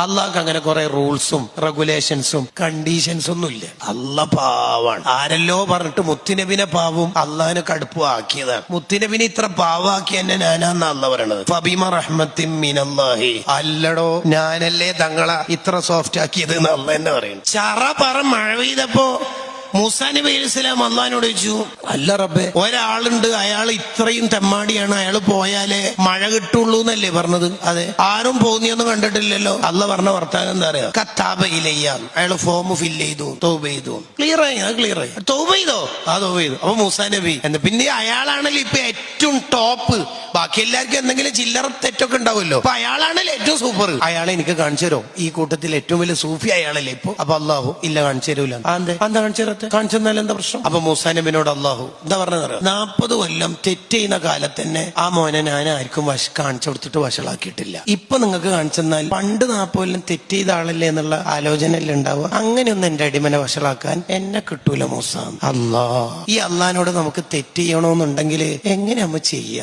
അള്ളാഹ്ക്ക് അങ്ങനെ കുറെ റൂൾസും റെഗുലേഷൻസും കണ്ടീഷൻസും ഒന്നും ഇല്ല. അള്ളാഹ് പാവാണ്. ആരല്ലോ പറഞ്ഞിട്ട് മുത്തുനബിനെ പാവും അള്ളാഹിനെ കടുപ്പും ആക്കിയതാണ്. മുത്തുനബിനെ ഇത്ര പാവാക്കി എന്നെ ഞാനാന്ന് അള്ളാഹ് പറയണത്. ഫബിമ റഹ്മത്തിൻ മിനല്ലാഹി, അല്ലടോ ഞാനല്ലേ തങ്ങളെ ഇത്ര സോഫ്റ്റ് ആക്കിയത് എന്ന് അള്ളാഹ് തന്നെ പറയുന്നു. ചറ പറ മഴ പെയ്തപ്പോ മൂസാ നബി അലൈഹി സ്വലാം അള്ളാഹിനോട് ചോദിച്ചു, അല്ല റബ്ബേ, ഒരാളുണ്ട്, അയാൾ ഇത്രയും തെമ്മാടിയാണ്, അയാൾ പോയാലേ മഴ കിട്ടുള്ളൂ എന്നല്ലേ പറഞ്ഞത്? അതെ, ആരും പോകുന്നൊന്നും കണ്ടിട്ടില്ലല്ലോ. അള്ളാഹ് പറഞ്ഞ വർത്താനം എന്താ പറയാ? കത്താബ ഇലയ്യ, അയാൾ ഫോം ഫില്ല് ചെയ്തു, തൗബ ചെയ്തു. ക്ലിയർ ആയി? അത് ക്ലിയർ ആയി. തൗബ ചെയ്തോ? ആ തൗബ ചെയ്തു. അപ്പൊ മൂസാ നബി എന്താ പിന്നെ അയാളാണല്ലോ ഇപ്പൊ ഏറ്റവും ടോപ്പ്. ബാക്കി എല്ലാവർക്കും എന്തെങ്കിലും ചില്ലറ തെറ്റൊക്കെ ഉണ്ടാവുമല്ലോ. അപ്പൊ അയാളാണല്ലോ ഏറ്റവും സൂപ്പർ. അയാളെ എനിക്ക് കാണിച്ചു തരോ? ഈ കൂട്ടത്തിൽ ഏറ്റവും വലിയ സൂഫി അയാളല്ലേ ഇപ്പൊ. അപ്പൊ അള്ളാഹു ഇല്ല കാണിച്ചു തരൂല. എന്താ കാണിച്ചു തരാത്ത? കാണിച്ചു തന്നാൽ എന്താ പ്രശ്നം? അപ്പൊ മൂസാ നബിനോട് അള്ളാഹു എന്താ പറഞ്ഞത്? 40 കൊല്ലം തെറ്റ് ചെയ്യുന്ന കാലത്ത് തന്നെ ആ മോനെ ഞാൻ ആർക്കും കാണിച്ചു കൊടുത്തിട്ട് വഷളാക്കിയിട്ടില്ല. ഇപ്പൊ നിങ്ങൾക്ക് കാണിച്ചു തന്നാൽ പണ്ട് 40 കൊല്ലം തെറ്റ് ചെയ്ത ആളല്ലേ എന്നുള്ള ആലോചനയല്ലേ ഉണ്ടാവുക. അങ്ങനെയൊന്നും എന്റെ അടിമനെ വഷളാക്കാൻ എന്നെ കിട്ടൂല മൂസ. ഈ അള്ളാഹിനോട് നമുക്ക് തെറ്റ് ചെയ്യണമെന്നുണ്ടെങ്കിൽ എങ്ങനെ നമ്മ ചെയ്യാം?